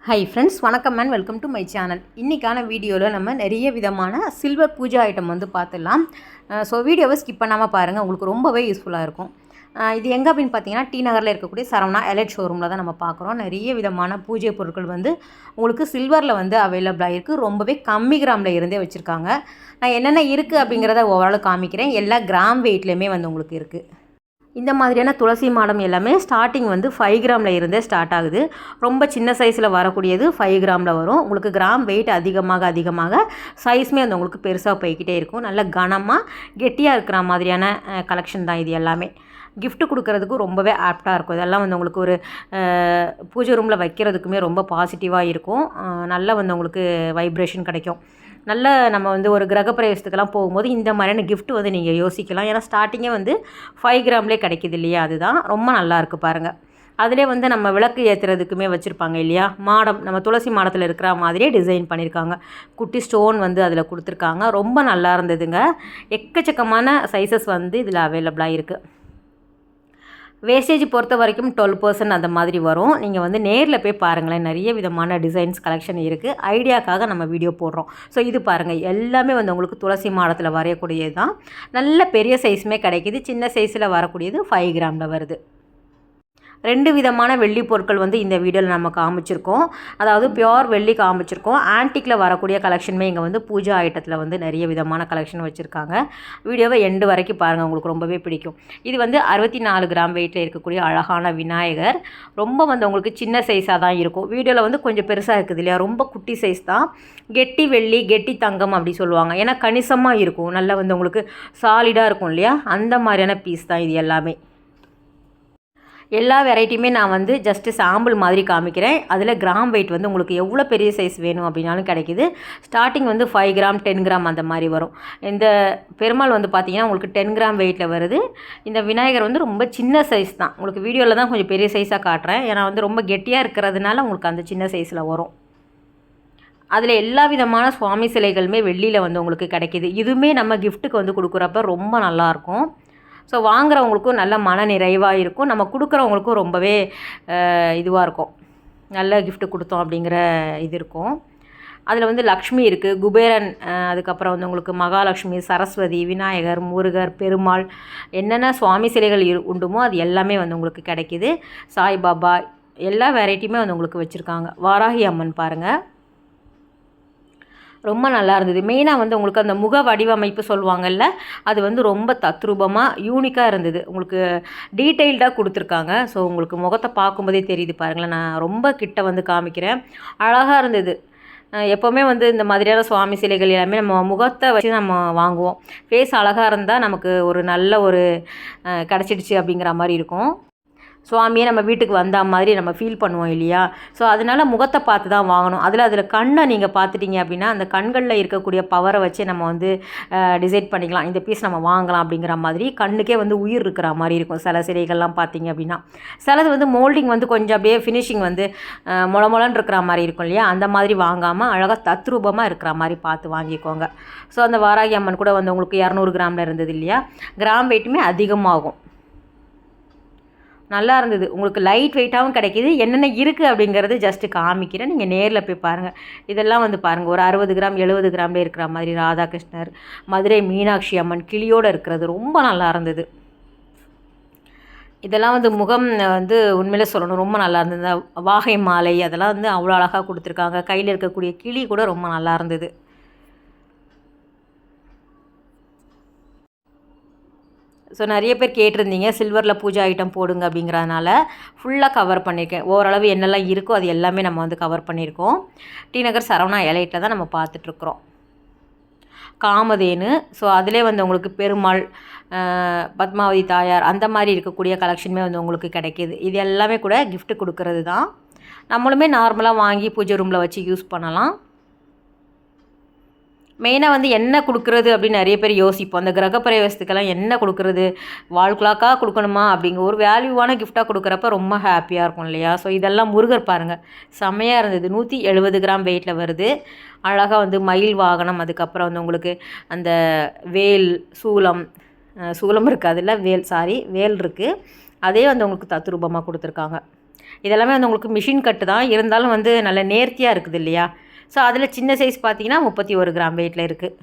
Hi friends, வணக்கம் and welcome to my channel. இன்றைக்கான வீடியோவில் நம்ம நிறைய விதமான சில்வர் பூஜா ஐட்டம் வந்து பார்த்துடலாம். ஸோ வீடியோவை ஸ்கிப் பண்ணாமல் பாருங்கள், உங்களுக்கு ரொம்பவே யூஸ்ஃபுல்லாக இருக்கும். இது எங்கே அப்படின்னு பார்த்தீங்கன்னா, டி நகரில் இருக்கக்கூடிய சரவணா எலைட் ஷோரூமில் தான் நம்ம பார்க்குறோம். நிறைய விதமான பூஜை பொருட்கள் வந்து உங்களுக்கு சில்வரில் வந்து அவைலபிளாக இருக்குது. ரொம்பவே கம்மி கிராமில் இருந்தே வச்சுருக்காங்க. நான் என்னென்ன இருக்குது அப்படிங்கிறத ஓவரால் காமிக்கிறேன். எல்லா கிராம் வெயிட்லேயுமே வந்து உங்களுக்கு இருக்குது. இந்த மாதிரியான துளசி மாடம் எல்லாமே ஸ்டார்டிங் வந்து 5 கிராமில் இருந்தே ஸ்டார்ட் ஆகுது. ரொம்ப சின்ன சைஸில் வரக்கூடியது 5 கிராமில் வரும். உங்களுக்கு கிராம் வெயிட் அதிகமாக சைஸுமே வந்து உங்களுக்கு பெருசாக போய்கிட்டே இருக்கும். நல்ல கனமாக கெட்டியாக இருக்கிற மாதிரியான கலெக்ஷன் தான் இது எல்லாமே. கிஃப்ட்டு கொடுக்கறதுக்கும் ரொம்பவே ஆப்டாக இருக்கும். இதெல்லாம் வந்து உங்களுக்கு ஒரு பூஜை ரூமில் வைக்கிறதுக்குமே ரொம்ப பாசிட்டிவாக இருக்கும். நல்லா வந்து உங்களுக்கு வைப்ரேஷன் கிடைக்கும். நல்ல நம்ம வந்து ஒரு கிரகப்பிரவேசத்துக்கெல்லாம் போகும்போது இந்த மாதிரியான கிஃப்ட் வந்து நீங்கள் யோசிக்கலாம். ஏன்னா ஸ்டார்டிங்கே வந்து 5 கிராம்லேயே கிடைக்கிது இல்லையா, அதுதான் ரொம்ப நல்லாயிருக்கு பாருங்கள். அதிலே வந்து நம்ம விளக்கு ஏற்றுறதுக்குமே வச்சுருப்பாங்க இல்லையா, மாடம் நம்ம துளசி மாடத்தில் இருக்கிற மாதிரியே டிசைன் பண்ணியிருக்காங்க. குட்டி ஸ்டோன் வந்து அதில் கொடுத்துருக்காங்க. ரொம்ப நல்லா இருந்ததுங்க. எக்கச்சக்கமான சைஸஸ் வந்து இதில் அவைலபிளாக இருக்குது. வேஸ்டேஜ் பொறுத்த வரைக்கும் 12% அந்த மாதிரி வரும். நீங்கள் வந்து நேரில் போய் பாருங்களேன், நிறைய விதமான டிசைன்ஸ் கலெக்ஷன் இருக்குது. ஐடியாக்காக நம்ம வீடியோ போடுறோம். ஸோ இது பாருங்கள், எல்லாமே வந்து உங்களுக்கு துளசி மாடத்தில் வரையக்கூடியது தான். நல்ல பெரிய சைஸுமே கிடைக்கிது. சின்ன சைஸில் வரக்கூடியது 5 கிராமில் வருது. 2 விதமான வெள்ளி பொருட்கள் வந்து இந்த வீடியோவில் நம்ம காமிச்சிருக்கோம். அதாவது பியோர் வெள்ளி காமிச்சிருக்கோம். ஆன்டிக்கில் வரக்கூடிய கலெக்ஷனுமே இங்கே வந்து பூஜா ஐட்டத்தில் வந்து நிறைய விதமான கலெக்ஷன் வச்சுருக்காங்க. வீடியோவை எண்டு வரைக்கும் பாருங்கள், உங்களுக்கு ரொம்பவே பிடிக்கும். இது வந்து 64 கிராம் வெயிட்டில் இருக்கக்கூடிய அழகான விநாயகர். ரொம்ப வந்து உங்களுக்கு சின்ன சைஸாக தான் இருக்கும். வீடியோவில் வந்து கொஞ்சம் பெருசாக இருக்குது இல்லையா, ரொம்ப குட்டி சைஸ் தான். கெட்டி வெள்ளி கெட்டி தங்கம் அப்படி சொல்லுவாங்க. ஏன்னா கணிசமாக இருக்கும், நல்லா வந்து உங்களுக்கு சாலிடாக இருக்கும் இல்லையா, அந்த மாதிரியான பீஸ் தான் இது எல்லாமே. எல்லா வெரைட்டியுமே நான் வந்து ஜஸ்ட்டு சாம்பிள் மாதிரி காமிக்கிறேன். அதில் கிராம் வெயிட் வந்து உங்களுக்கு எவ்வளோ பெரிய சைஸ் வேணும் அப்படின்னாலும் கிடைக்கிது. ஸ்டார்டிங் வந்து 5 கிராம் 10 கிராம் அந்த மாதிரி வரும். இந்த பெருமாள் வந்து பார்த்திங்கன்னா உங்களுக்கு 10 கிராம் வெயிட்டில் வருது. இந்த விநாயகர் வந்து ரொம்ப சின்ன சைஸ் தான். உங்களுக்கு வீடியோவில் தான் கொஞ்சம் பெரிய சைஸாக காட்டுறேன். ஏன்னா வந்து ரொம்ப கெட்டியாக இருக்கிறதுனால உங்களுக்கு அந்த சின்ன சைஸில் வரும். அதில் எல்லா விதமான சுவாமி சிலைகளுமே வெள்ளியில் வந்து உங்களுக்கு கிடைக்கிது. இதுவுமே நம்ம கிஃப்ட்டுக்கு வந்து கொடுக்குறப்ப ரொம்ப நல்லாயிருக்கும். ஸோ வாங்குறவங்களுக்கும் நல்ல மன நிறைவாக இருக்கும். நம்ம கொடுக்குறவங்களுக்கும் ரொம்பவே இதுவாக இருக்கும். நல்ல கிஃப்ட்டு கொடுத்தோம் அப்படிங்கிற இது இருக்கும். அதில் வந்து லக்ஷ்மி இருக்குது, குபேரன், அதுக்கப்புறம் வந்து உங்களுக்கு மகாலட்சுமி, சரஸ்வதி, விநாயகர், முருகர், பெருமாள், என்னென்ன சுவாமி சிலைகள் உண்டுமோ அது எல்லாமே வந்து உங்களுக்கு கிடைக்கிது. சாய்பாபா, எல்லா வெரைட்டியுமே வந்து உங்களுக்கு வச்சுருக்காங்க. வாராகி அம்மன் பாருங்கள், ரொம்ப நல்லா இருந்தது. மெயினாக வந்து உங்களுக்கு அந்த முக வடிவமைப்பு சொல்லுவாங்கள்ல, அது வந்து ரொம்ப தத்ரூபமாக யூனிக்காக இருந்தது. உங்களுக்கு டீட்டெயில்டாக கொடுத்துருக்காங்க. ஸோ உங்களுக்கு முகத்தை பார்க்கும்போதே தெரியுது பாருங்களேன். நான் ரொம்ப கிட்ட வந்து காமிக்கிறேன். அழகாக இருந்தது. எப்போவுமே வந்து இந்த மாதிரியான சுவாமி சிலைகள் எல்லாமே நம்ம முகத்தை வச்சு நம்ம வாங்குவோம். ஃபேஸ் அழகாக இருந்தால் நமக்கு ஒரு நல்ல ஒரு கிடச்சிடுச்சு அப்படிங்கிற மாதிரி இருக்கும். சுவாமியை நம்ம வீட்டுக்கு வந்த மாதிரி நம்ம ஃபீல் பண்ணுவோம் இல்லையா. ஸோ அதனால் முகத்தை பார்த்து தான் வாங்கணும். அதில் கண்ணை நீங்கள் பார்த்துட்டிங்க அப்படின்னா அந்த கண்களில் இருக்கக்கூடிய பவரை வச்சு நம்ம வந்து டிசைட் பண்ணிக்கலாம், இந்த பீஸ் நம்ம வாங்கலாம் அப்படிங்கிற மாதிரி. கண்ணுக்கே வந்து உயிர் இருக்கிற மாதிரி இருக்கும் சில சிலைகள்லாம் பார்த்திங்க அப்படின்னா. சிலது வந்து மோல்டிங் வந்து கொஞ்சம் அப்படியே ஃபினிஷிங் வந்து மொளன்னு இருக்கிற மாதிரி இருக்கும் இல்லையா, அந்த மாதிரி வாங்காமல் அழகாக தத்ரூபமாக இருக்கிற மாதிரி பார்த்து வாங்கிக்கோங்க. ஸோ அந்த வாராகி அம்மன் கூட வந்து உங்களுக்கு 200 கிராமில் இருந்தது இல்லையா, கிராம் வெயிட்டுமே அதிகமாகும். நல்லா இருந்தது. உங்களுக்கு லைட் வெயிட்டாகவும் கிடைக்கிது. என்னென்ன இருக்குது அப்படிங்கிறது ஜஸ்ட்டு காமிக்கிறேன், நீங்கள் நேரில் போய் பாருங்கள். இதெல்லாம் வந்து பாருங்கள், ஒரு 60 கிராம் 70 கிராம்லேயே இருக்கிற மாதிரி ராதாகிருஷ்ணர், மதுரை மீனாட்சி அம்மன் கிளியோடு இருக்கிறது ரொம்ப நல்லா இருந்தது. இதெல்லாம் வந்து முகம் வந்து உண்மையிலே சொல்லணும் ரொம்ப நல்லா இருந்தது. வாகை மாலை அதெல்லாம் வந்து அவ்வளோ அழகாக கொடுத்துருக்காங்க. கையில் இருக்கக்கூடிய கிளி கூட ரொம்ப நல்லா இருந்தது. ஸோ நிறைய பேர் கேட்டிருந்தீங்க சில்வரில் பூஜா ஐட்டம் போடுங்க அப்படிங்கிறதுனால ஃபுல்லாக கவர் பண்ணியிருக்கேன். ஓரளவு என்னெல்லாம் இருக்கோ அது எல்லாமே நம்ம வந்து கவர் பண்ணியிருக்கோம். டி நகர் சரவணா எலைட்டில் தான் நம்ம பார்த்துட்ருக்குறோம். காமதேனு, ஸோ அதிலே வந்து உங்களுக்கு பெருமாள், பத்மாவதி தாயார் அந்த மாதிரி இருக்கக்கூடிய கலெக்ஷனுமே வந்து உங்களுக்கு கிடைக்கிது. இது எல்லாமே கூட கிஃப்ட்டு கொடுக்கறது தான். நம்மளுமே நார்மலாக வாங்கி பூஜை ரூமில் வச்சு யூஸ் பண்ணலாம். மெயினாக வந்து என்ன கொடுக்குறது அப்படின்னு நிறைய பேர் யோசிப்போம். அந்த கிரகப்பிரவேசத்துக்கெல்லாம் என்ன கொடுக்குறது, வால் கிளாக்காக கொடுக்கணுமா அப்படிங்கிற ஒரு வேல்யூவான கிஃப்டாக கொடுக்குறப்ப ரொம்ப ஹாப்பியாக இருக்கும் இல்லையா. ஸோ இதெல்லாம் முருகர் பாருங்கள், செம்மையாக இருந்தது. 170 கிராம் வெயிட்டில் வருது. அழகாக வந்து மயில் வாகனம், அதுக்கப்புறம் வந்து உங்களுக்கு அந்த வேல் சூலம் இருக்குது, அதில் வேல் இருக்குது. அதே வந்து உங்களுக்கு தத்ரூபமாக கொடுத்துருக்காங்க. இதெல்லாமே வந்து உங்களுக்கு மிஷின் கட்டு தான், இருந்தாலும் வந்து நல்ல நேர்த்தியாக இருக்குது இல்லையா. ஸோ அதில் சின்ன சைஸ் பார்த்தீங்கன்னா 31 கிராம் வெயிட்டில் இருக்குது.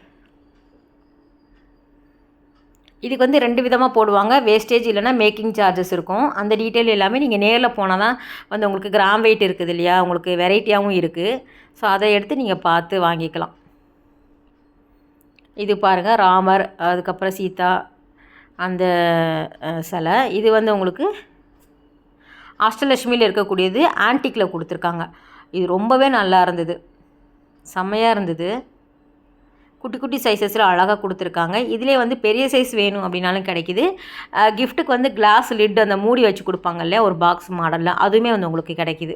இதுக்கு வந்து 2 விதமாக போடுவாங்க. வேஸ்டேஜ் இல்லைனா மேக்கிங் சார்ஜஸ் இருக்கும். அந்த டீட்டெயில் எல்லாமே நீங்கள் நேரில் போனால் தான் வந்து உங்களுக்கு கிராம் வெயிட் இருக்குது இல்லையா, உங்களுக்கு வெரைட்டியாகவும் இருக்குது. ஸோ அதை எடுத்து நீங்கள் பார்த்து வாங்கிக்கலாம். இது பாருங்கள், ராமர், அதுக்கப்புறம் சீதா அந்த சிலை. இது வந்து உங்களுக்கு அஷ்டலட்சுமியில் இருக்கக்கூடியது, ஆன்டிக்கில் கொடுத்துருக்காங்க. இது ரொம்பவே நல்லா இருந்தது, செம்மையாக இருந்தது. குட்டி குட்டி சைஸஸில் அழகாக கொடுத்துருக்காங்க. இதிலே வந்து பெரிய சைஸ் வேணும் அப்படின்னாலும் கிடைக்கிது. கிஃப்ட்டுக்கு வந்து கிளாஸ் லிட் அந்த மூடி வச்சு கொடுப்பாங்க இல்லையா, ஒரு பாக்ஸ் மாடலில், அதுவுமே வந்து உங்களுக்கு கிடைக்கிது.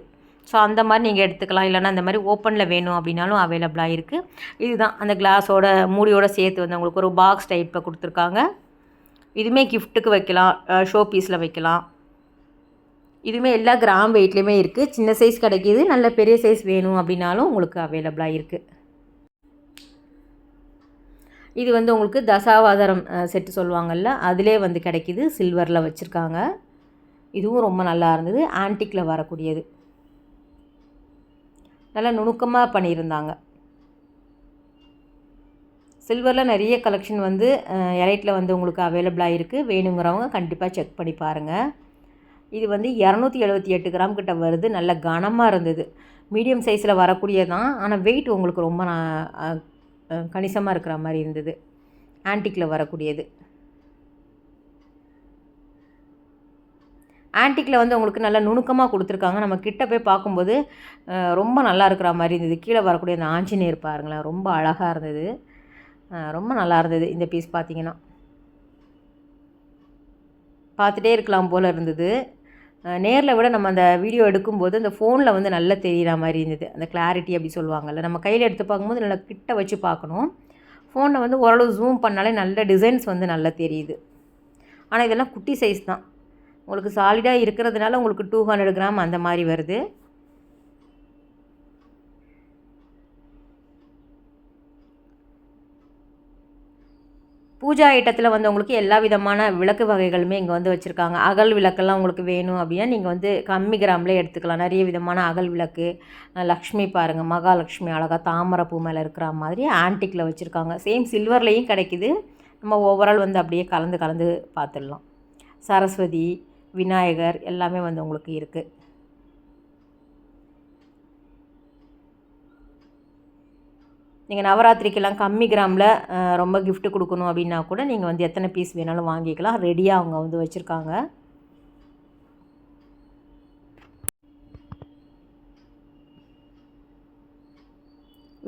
ஸோ அந்த மாதிரி நீங்கள் எடுத்துக்கலாம். இல்லைனா அந்த மாதிரி ஓப்பனில் வேணும் அப்படின்னாலும் அவைலபிளாக இருக்குது. இதுதான் அந்த கிளாஸோட மூடியோடு சேர்த்து வந்து உங்களுக்கு ஒரு பாக்ஸ் டைப்பில் கொடுத்துருக்காங்க. இதுவுமே கிஃப்ட்டுக்கு வைக்கலாம், ஷோ பீஸில் வைக்கலாம். இதுவுமே எல்லா கிராம் வெயிட்லேயுமே இருக்குது. சின்ன சைஸ் கிடைக்கிது, நல்ல பெரிய சைஸ் வேணும் அப்படின்னாலும் உங்களுக்கு அவைலபிளாக இருக்குது. இது வந்து உங்களுக்கு தசாவதாரம் செட்டு சொல்லுவாங்கள்ல, அதிலே வந்து கிடைக்கிது, சில்வரில் வச்சுருக்காங்க. இதுவும் ரொம்ப நல்லா இருந்தது, ஆன்டிக்கில் வரக்கூடியது. நல்லா நுணுக்கமாக பண்ணியிருந்தாங்க. சில்வரில் நிறைய கலெக்ஷன் வந்து எலைட்டில் வந்து உங்களுக்கு அவைலபிளாக இருக்குது. வேணுங்கிறவங்க கண்டிப்பாக செக் பண்ணி பாருங்கள். இது வந்து 278 கிராம் கிட்ட வருது. நல்ல கனமாக இருந்தது. மீடியம் சைஸில் வரக்கூடியதான், ஆனால் வெயிட் உங்களுக்கு ரொம்ப கணிசமாக இருக்கிற மாதிரி இருந்தது. ஆன்டிக்கில் வரக்கூடியது. ஆன்டிக்கில் வந்து உங்களுக்கு நல்லா நுணுக்கமாக கொடுத்துருக்காங்க. நம்ம கிட்ட போய் பார்க்கும்போது ரொம்ப நல்லா இருக்கிற மாதிரி இருந்தது. கீழே வரக்கூடிய அந்த ஆஞ்சநேயர் பாருங்களேன், ரொம்ப அழகாக இருந்தது, ரொம்ப நல்லா இருந்தது. இந்த பீஸ் பார்த்திங்கன்னா பார்த்துட்டே இருக்கலாம் போல் இருந்தது. நேரில் விட நம்ம அந்த வீடியோ எடுக்கும்போது அந்த ஃபோனில் வந்து நல்லா தெரிகிற மாதிரி இருந்தது. அந்த கிளாரிட்டி அப்படி சொல்லுவாங்கள்ல, நம்ம கையில் எடுத்து பார்க்கும்போது நல்லா கிட்ட வச்சு பார்க்கணும். ஃபோனில் வந்து ஓரளவு ஜூம் பண்ணாலே நல்ல டிசைன்ஸ் வந்து நல்லா தெரியுது. ஆனால் இதெல்லாம் குட்டி சைஸ் தான். உங்களுக்கு சாலிடாக இருக்கிறதுனால உங்களுக்கு 200 கிராம் அந்த மாதிரி வருது. பூஜா ஐட்டத்தில் வந்து உங்களுக்கு எல்லா விதமான விளக்கு வகைகளுமே இங்கே வந்து வச்சுருக்காங்க. அகல் விளக்கெல்லாம் உங்களுக்கு வேணும் அப்படின்னா நீங்கள் வந்து கம்மி கிராமில் எடுத்துக்கலாம். நிறைய விதமான அகல் விளக்கு, லக்ஷ்மி பாருங்கள், மகாலட்சுமி அழகாக தாமரை பூ மேலே இருக்கிற மாதிரி ஆன்டிக்கில் வச்சுருக்காங்க. சேம் சில்வர்லேயும் கிடைக்கிது. நம்ம ஓவரால் வந்து அப்படியே கலந்து கலந்து பார்த்துடலாம். சரஸ்வதி, விநாயகர் எல்லாமே வந்து உங்களுக்கு இருக்குது. நீங்கள் நவராத்திரிக்கெல்லாம் கம்மி கிராமில் ரொம்ப கிஃப்ட்டு கொடுக்கணும் அப்படின்னா கூட நீங்கள் வந்து எத்தனை பீஸ் வேணாலும் வாங்கிக்கலாம். ரெடியாக அவங்க வந்து வச்சுருக்காங்க.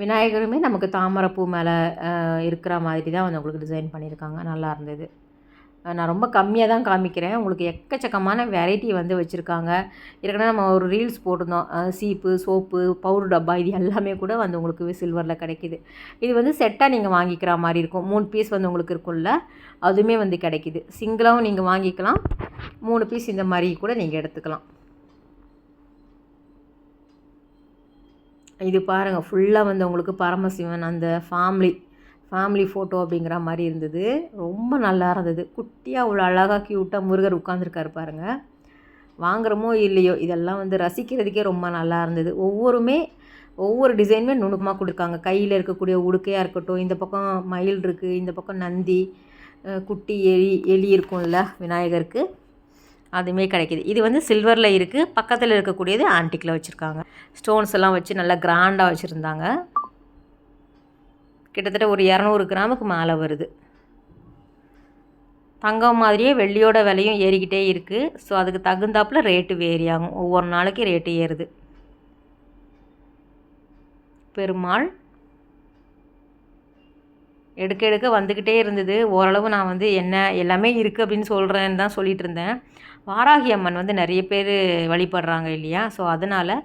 விநாயகருமே நமக்கு தாமரைப்பூ மேலே இருக்கிற மாதிரி தான் வந்து உங்களுக்கு டிசைன் பண்ணியிருக்காங்க. நல்லா இருந்தது. நான் ரொம்ப கம்மியாக தான் காமிக்கிறேன். உங்களுக்கு எக்கச்சக்கமான வெரைட்டி வந்து வச்சுருக்காங்க. ஏற்கனவே நம்ம ஒரு ரீல்ஸ் போட்டிருந்தோம். சீப்பு, சோப்பு, பவுடர் டப்பா, இது எல்லாமே கூட வந்து உங்களுக்கு சில்வரில் கிடைக்கிது. இது வந்து செட்டாக நீங்கள் வாங்கிக்கிற மாதிரி இருக்கும். 3 பீஸ் வந்து உங்களுக்கு இருக்கும்ல, அதுவுமே வந்து கிடைக்கிது. சிங்கிளாகவும் நீங்கள் வாங்கிக்கலாம், 3 பீஸ் இந்த மாதிரி கூட நீங்கள் எடுத்துக்கலாம். இது பாருங்கள், ஃபுல்லாக வந்து உங்களுக்கு பரமசிவன் அந்த ஃபேமிலி ஃபோட்டோ அப்படிங்கிற மாதிரி இருந்தது. ரொம்ப நல்லா இருந்தது. குட்டியாக அவ்வளோ அழகாக க்யூட்டாக முருகர் உட்காந்துருக்காரு பாருங்கள். வாங்குகிறோமோ இல்லையோ, இதெல்லாம் வந்து ரசிக்கிறதுக்கே ரொம்ப நல்லா இருந்தது. ஒவ்வொரு டிசைனுமே நுணுக்கமாக கொடுத்துருக்காங்க. கையில் இருக்கக்கூடிய உடுக்கையாக இருக்கட்டும், இந்த பக்கம் மயில் இருக்குது, இந்த பக்கம் நந்தி, குட்டி எலி இருக்கும்ல விநாயகருக்கு, அதுவுமே கிடைக்கிது. இது வந்து சில்வரில் இருக்குது. பக்கத்தில் இருக்கக்கூடியது ஆன்டிக்கில் வச்சுருக்காங்க. ஸ்டோன்ஸ் எல்லாம் வச்சு நல்லா கிராண்டாக வச்சுருந்தாங்க. கிட்டத்தட்ட ஒரு 200 கிராமுக்கு மேலே வருது. தங்கம் மாதிரியே வெள்ளியோட விலையும் ஏறிக்கிட்டே இருக்குது. ஸோ அதுக்கு தகுந்தாப்பில் ரேட்டு வேரி ஆகும். ஒவ்வொரு நாளைக்கு ரேட்டு ஏறுது. பெருமாள் எடுக்க வந்துக்கிட்டே இருந்தது. ஓரளவு நான் வந்து என்ன எல்லாமே இருக்குது அப்படின்னு சொல்கிறேன்னு தான் சொல்லிகிட்டு இருந்தேன். வாராகி அம்மன் வந்து நிறைய பேர் வழிபடுறாங்க இல்லையா, ஸோ அதனால்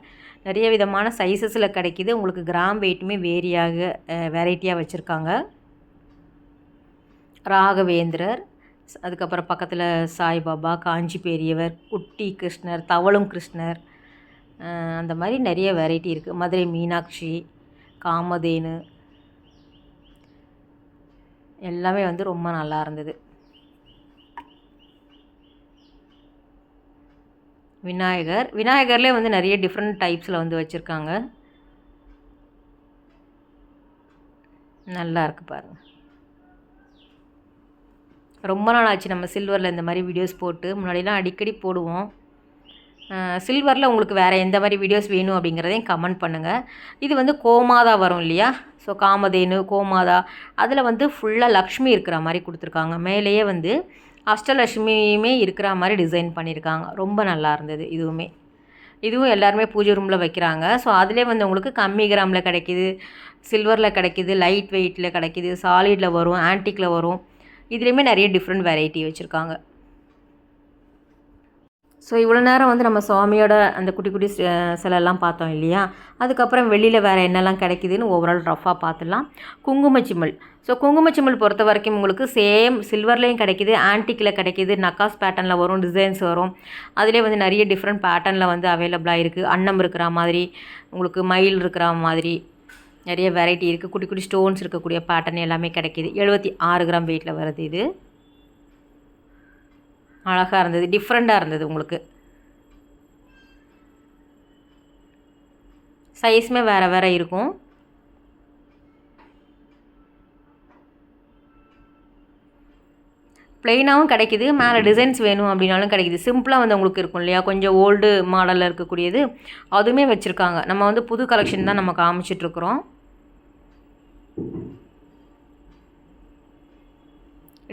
நிறைய விதமான சைஸஸில் கிடைக்கிது. உங்களுக்கு கிராம் வெயிட்டுமே வெரைட்டியாக வச்சுருக்காங்க. ராகவேந்திரர், அதுக்கப்புறம் பக்கத்தில் சாய்பாபா, காஞ்சி பெரியவர், குட்டி கிருஷ்ணர், தவளும் கிருஷ்ணர், அந்த மாதிரி நிறைய வெரைட்டி இருக்குது. மதுரை மீனாட்சி, காமதேனு எல்லாமே வந்து ரொம்ப நல்லா இருந்தது. விநாயகர்லேயே வந்து நிறைய டிஃப்ரெண்ட் டைப்ஸில் வந்து வச்சுருக்காங்க. நல்லா இருக்குது பாருங்கள். ரொம்ப நாள் ஆச்சு நம்ம சில்வரில் இந்த மாதிரி வீடியோஸ் போட்டு. முன்னாடிலாம் அடிக்கடி போடுவோம். சில்வரில் உங்களுக்கு வேறு எந்த மாதிரி வீடியோஸ் வேணும் அப்படிங்கிறதையும் கமெண்ட் பண்ணுங்கள். இது வந்து கோமாதா வரும் இல்லையா, ஸோ காமதேனு கோமாதா அதில் வந்து ஃபுல்லாக லக்ஷ்மி இருக்கிற மாதிரி கொடுத்துருக்காங்க. மேலேயே வந்து அஷ்டலக்ஷ்மியுமே இருக்கிற மாதிரி டிசைன் பண்ணியிருக்காங்க. ரொம்ப நல்லா இருந்தது. இதுவும் எல்லாருமே பூஜை ரூமில் வைக்கிறாங்க. ஸோ அதிலே வந்து உங்களுக்கு கம்மி கிராமில் கிடைக்கிது, சில்வரில் கிடைக்கிது, லைட் வெயிட்டில் கிடைக்கிது, சாலிடில் வரும், ஆன்டிக்கில் வரும். இதுலேயுமே நிறைய டிஃப்ரெண்ட் வெரைட்டி வச்சுருக்காங்க. ஸோ இவ்வளோ நேரம் வந்து நம்ம சுவாமியோட அந்த குட்டி குட்டி சிலைலாம் பார்த்தோம் இல்லையா. அதுக்கப்புறம் வெளியில் வேறு என்னெல்லாம் கிடைக்குதுன்னு ஓவரால் ரஃபாக பார்த்துடலாம். குங்குமச்சிமிழ். ஸோ குங்குமச்சிமிழ் பொறுத்த வரைக்கும் உங்களுக்கு சேம் சில்வர்லேயும் கிடைக்கிது, ஆன்டிக்கில் கிடைக்கிது, நக்காஸ் பேட்டர்னில் வரும், டிசைன்ஸ் வரும். அதிலே வந்து நிறைய டிஃப்ரெண்ட் பேட்டர்னில் வந்து அவைலபிளாக இருக்குது. அன்னம் இருக்கிற மாதிரி, உங்களுக்கு மயில் இருக்கிற மாதிரி நிறைய வெரைட்டி இருக்குது. குட்டி குட்டி ஸ்டோன்ஸ் இருக்கக்கூடிய பேட்டர்ன் எல்லாமே கிடைக்கிது. 76 கிராம் வெயிட்டில் வருது. இது அழகாக இருந்தது, டிஃப்ரெண்ட்டாக இருந்தது. உங்களுக்கு சைஸுமே வேறு வேறு இருக்கும். ப்ளெயினாகவும் கிடைக்கிது, மேலே டிசைன்ஸ் வேணும் அப்படின்னாலும் கிடைக்கிது. சிம்பிளாக வந்து உங்களுக்கு இருக்கும் இல்லையா, கொஞ்சம் ஓல்டு மாடலில் இருக்கக்கூடியது அதுவுமே வச்சுருக்காங்க. நம்ம வந்து புது கலெக்ஷன் தான் நம்ம காமிச்சிட்ருக்குறோம்.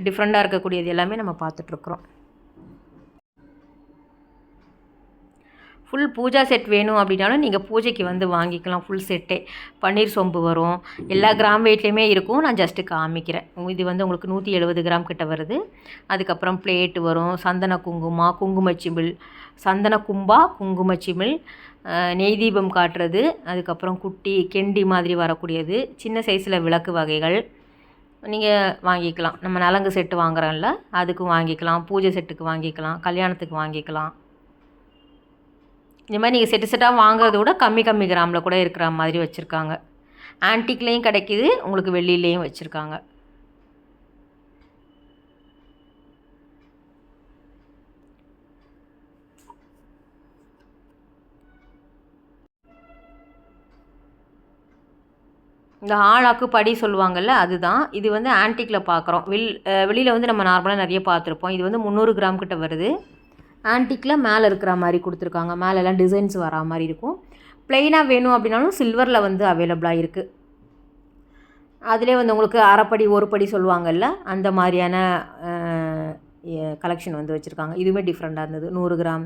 டிஃப்ரெண்ட்டாக இருக்கக்கூடியது எல்லாமே நம்ம பார்த்துட்ருக்குறோம். ஃபுல் பூஜா செட் வேணும் அப்படின்னாலும் நீங்கள் பூஜைக்கு வந்து வாங்கிக்கலாம். ஃபுல் செட்டே பன்னீர் சொம்பு வரும், எல்லா கிராம் வெயிட்லேயுமே இருக்கும். நான் ஜஸ்ட்டு காமிக்கிறேன். இது வந்து உங்களுக்கு 170 கிராம் கிட்ட வருது. அதுக்கப்புறம் பிளேட்டு வரும், சந்தன குங்குமா, குங்குமச்சிமிழ், சந்தன கும்பா, குங்குமச்சிமிழ், நெய் தீபம் காட்டுறது, அதுக்கப்புறம் குட்டி கெண்டி மாதிரி வரக்கூடியது, சின்ன சைஸில் விளக்கு வகைகள் நீங்கள் வாங்கிக்கலாம். நம்ம நலங்கு செட்டு வாங்குறோம்ல அதுக்கும் வாங்கிக்கலாம், பூஜை செட்டுக்கு வாங்கிக்கலாம், கல்யாணத்துக்கு வாங்கிக்கலாம். இந்த மாதிரி நீங்கள் செட்டு செட்டாக வாங்குறத விட கம்மி கிராமில் கூட இருக்கிற மாதிரி வச்சுருக்காங்க. ஆன்டிக்லேயும் கிடைக்கிது, உங்களுக்கு வெள்ளிலேயும் வச்சுருக்காங்க. இந்த ஆளாக்கு படி சொல்லுவாங்கள்ல அதுதான். இது வந்து ஆன்டிக்கில் பார்க்குறோம். வெளியில் வந்து நம்ம நார்மலாக நிறைய பார்த்துருப்போம். இது வந்து 300 கிராம் கிட்ட வருது. ஆன்டிக்கில் மேலே இருக்கிற மாதிரி கொடுத்துருக்காங்க. மேலெல்லாம் டிசைன்ஸ் வரா மாதிரி இருக்கும். ப்ளெயினாக வேணும் அப்படின்னாலும் சில்வரில் வந்து அவைலபிளாக இருக்குது. அதிலே வந்து உங்களுக்கு அரைப்படி ஒரு படி சொல்லுவாங்கள்ல அந்த மாதிரியான கலெக்ஷன் வந்து வச்சுருக்காங்க. இதுவுமே டிஃப்ரெண்ட்டாக இருந்தது. 100 கிராம்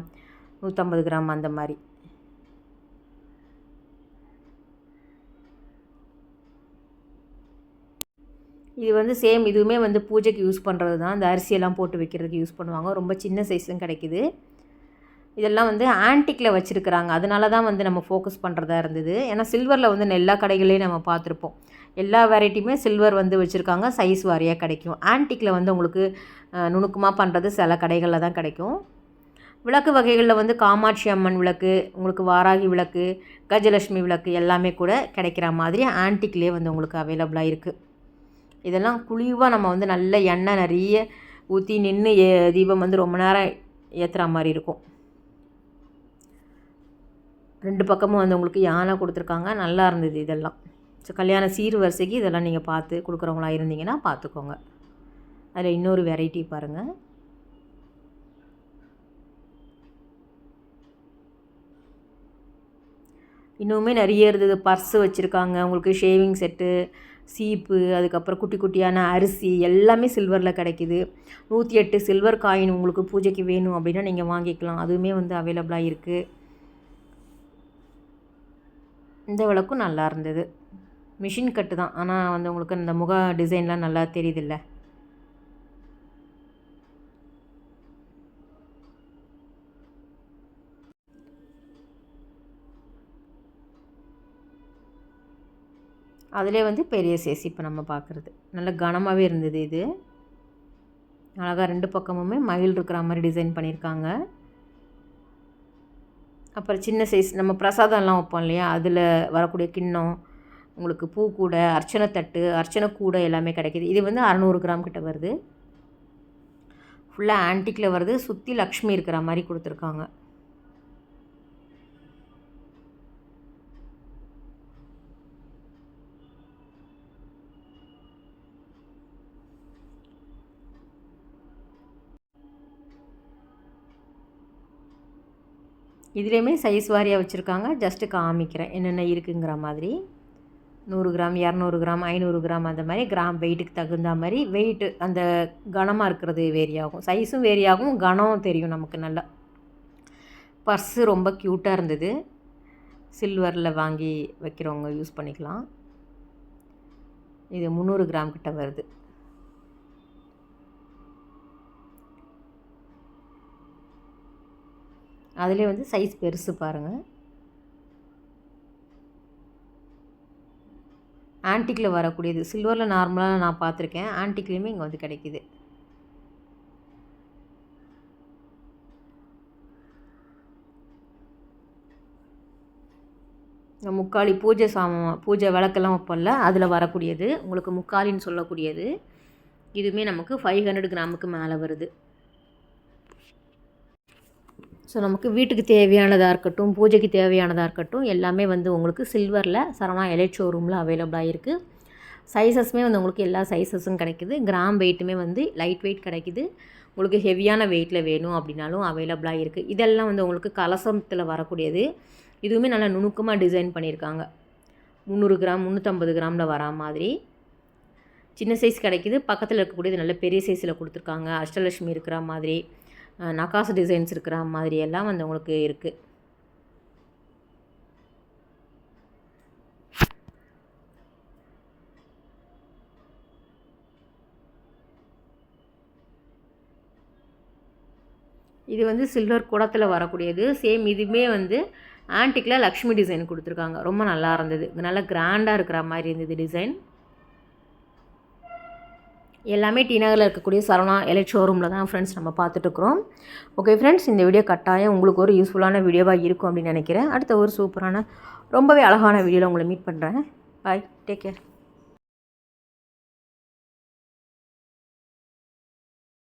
150 கிராம் அந்த மாதிரி. இது வந்து சேம், இதுவுமே வந்து பூஜைக்கு யூஸ் பண்ணுறது தான். இந்த அரிசியெல்லாம் போட்டு வைக்கிறதுக்கு யூஸ் பண்ணுவாங்க. ரொம்ப சின்ன சைஸும் கிடைக்கிது. இதெல்லாம் வந்து ஆன்டிக்கில் வச்சுருக்கிறாங்க. அதனால தான் வந்து நம்ம ஃபோக்கஸ் பண்ணுறதா இருந்தது. ஏன்னா சில்வரில் வந்து எல்லா கடைகளையும் நம்ம பார்த்துருப்போம். எல்லா வெரைட்டியுமே சில்வர் வந்து வச்சுருக்காங்க, சைஸ் வாரியாக கிடைக்கும். ஆன்டிக்கில் வந்து உங்களுக்கு நுணுக்கமாக பண்ணுறது சில கடைகளில் தான் கிடைக்கும். விளக்கு வகைகளில் வந்து காமாட்சி அம்மன் விளக்கு, உங்களுக்கு வாராகி விளக்கு, கஜலட்சுமி விளக்கு எல்லாமே கூட கிடைக்கிற மாதிரி ஆன்டிக்லேயே வந்து உங்களுக்கு அவைலபிளாக இருக்குது. இதெல்லாம் குழிவாக நம்ம வந்து நல்ல எண்ணெய் நிறைய ஊற்றி நின்று தீபம் வந்து ரொம்ப நேரம் ஏற்றுற மாதிரி இருக்கும். 2 பக்கமும் வந்து உங்களுக்கு யானை கொடுத்துருக்காங்க. நல்லா இருந்தது இதெல்லாம். ஸோ கல்யாண சீர் வரிசைக்கு இதெல்லாம் நீங்கள் பார்த்து கொடுக்குறவங்களா இருந்தீங்கன்னா பார்த்துக்கோங்க. அதில் இன்னொரு வெரைட்டி பாருங்கள். இன்னுமே நிறைய இருந்தது. பர்ஸு வச்சுருக்காங்க, உங்களுக்கு ஷேவிங் செட்டு, சீப்பு, அதுக்கப்புறம் குட்டி குட்டியான அரிசி எல்லாமே சில்வரில் கிடைக்கிது. 108 சில்வர் காயின் உங்களுக்கு பூஜைக்கு வேணும் அப்படின்னா நீங்கள் வாங்கிக்கலாம். அதுவுமே வந்து அவைலபிளாக இருக்குது. இந்த விளக்கும் நல்லா இருந்தது. மிஷின் கட்டு தான், ஆனால் வந்து உங்களுக்கு இந்த முக டிசைன்லாம் நல்லா தெரியுதில்ல. அதிலே வந்து பெரிய சைஸ் இப்போ நம்ம பார்க்குறது நல்ல கனமாகவே இருந்தது. இது அழகாக 2 பக்கமுமே மயில் இருக்கிற மாதிரி டிசைன் பண்ணியிருக்காங்க. அப்புறம் சின்ன சைஸ் நம்ம பிரசாதம்லாம் வைப்போம் இல்லையா, அதில் வரக்கூடிய கிண்ணம், உங்களுக்கு பூக்கூடை, அர்ச்சனை தட்டு, அர்ச்சனை கூடை எல்லாமே கிடைக்கிது. இது வந்து 600 கிராம் கிட்ட வருது. ஃபுல்லாக ஆன்டிக்கில் வருது. சுற்றி லக்ஷ்மி இருக்கிற மாதிரி கொடுத்துருக்காங்க. இதுலேயுமே சைஸ் வாரியாக வச்சுருக்காங்க. ஜஸ்ட்டு காமிக்கிறேன் என்னென்ன இருக்குங்கிற மாதிரி. 100 கிராம், 200 கிராம், 500 கிராம் அந்த மாதிரி கிராம் வெயிட்டுக்கு தகுந்த மாதிரி வெயிட்டு அந்த கனமாக இருக்கிறது வேரி ஆகும். சைஸும் வேரி ஆகும், கனம் தெரியும் நமக்கு நல்லா. பர்ஸு ரொம்ப க்யூட்டாக இருந்தது. சில்வரில் வாங்கி வைக்கிறவங்க யூஸ் பண்ணிக்கலாம். இது 300 கிராம் கிட்ட வருது. அதிலே வந்து சைஸ் பெருசு பாருங்கள். ஆன்டிக்கில் வரக்கூடியது. சில்வரில் நார்மலாக நான் பார்த்துருக்கேன். ஆன்டிக்லேயுமே இங்கே வந்து கிடைக்கிது. முக்காலி பூஜை விளக்கெல்லாம் வைப்போம்ல, அதில் வரக்கூடியது. உங்களுக்கு முக்காலின்னு சொல்லக்கூடியது. இதுவுமே நமக்கு 500 கிராமுக்கு மேலே வருது. ஸோ நமக்கு வீட்டுக்கு தேவையானதாக இருக்கட்டும், பூஜைக்கு தேவையானதாக இருக்கட்டும், எல்லாமே வந்து உங்களுக்கு சில்வரில் சரவணா எலைட் ஷோரூமில் அவைலபிளாக இருக்குது. சைஸஸுமே வந்து உங்களுக்கு எல்லா சைஸஸும் கிடைக்குது. கிராம் வெயிட்டுமே வந்து லைட் வெயிட் கிடைக்குது. உங்களுக்கு ஹெவியான வெயிட்டில் வேணும் அப்படின்னாலும் அவைலபிளாக இருக்குது. இதெல்லாம் வந்து உங்களுக்கு கலசத்தில் வரக்கூடியது. இதுவுமே நல்லா நுணுக்கமாக டிசைன் பண்ணியிருக்காங்க. 300 கிராம் 350 கிராமில் வரா மாதிரி சின்ன சைஸ் கிடைக்கிது. பக்கத்தில் இருக்கக்கூடியது நல்ல பெரிய சைஸில் கொடுத்துருக்காங்க. அஷ்டலட்சுமி இருக்கிற மாதிரி, நகாசு டிசைன்ஸ் இருக்கிற மாதிரி எல்லாம் வந்து உங்களுக்கு இருக்குது. இது வந்து சில்வர் குடத்தில் வரக்கூடியது. சேம் இதுவுமே வந்து ஆன்டிக்கில் லக்ஷ்மி டிசைன் கொடுத்துருக்காங்க. ரொம்ப நல்லா இருந்தது. நல்லா கிராண்டாக இருக்கிற மாதிரி இருந்தது டிசைன். எல்லாமே டி நகரில் இருக்கக்கூடிய சரவணா எலைட் ஷோரூமில் தான் ஃப்ரெண்ட்ஸ் நம்ம பார்த்துட்ருக்குறோம். ஓகே ஃப்ரெண்ட்ஸ், இந்த வீடியோ கட்டாயம் உங்களுக்கு ஒரு யூஸ்ஃபுல்லான வீடியோவாக இருக்கும் அப்படின்னு நினைக்கிறேன். அடுத்த ஒரு சூப்பரான ரொம்பவே அழகான வீடியோவில் உங்களை மீட் பண்ணுறேன். பாய், டேக் கேர்.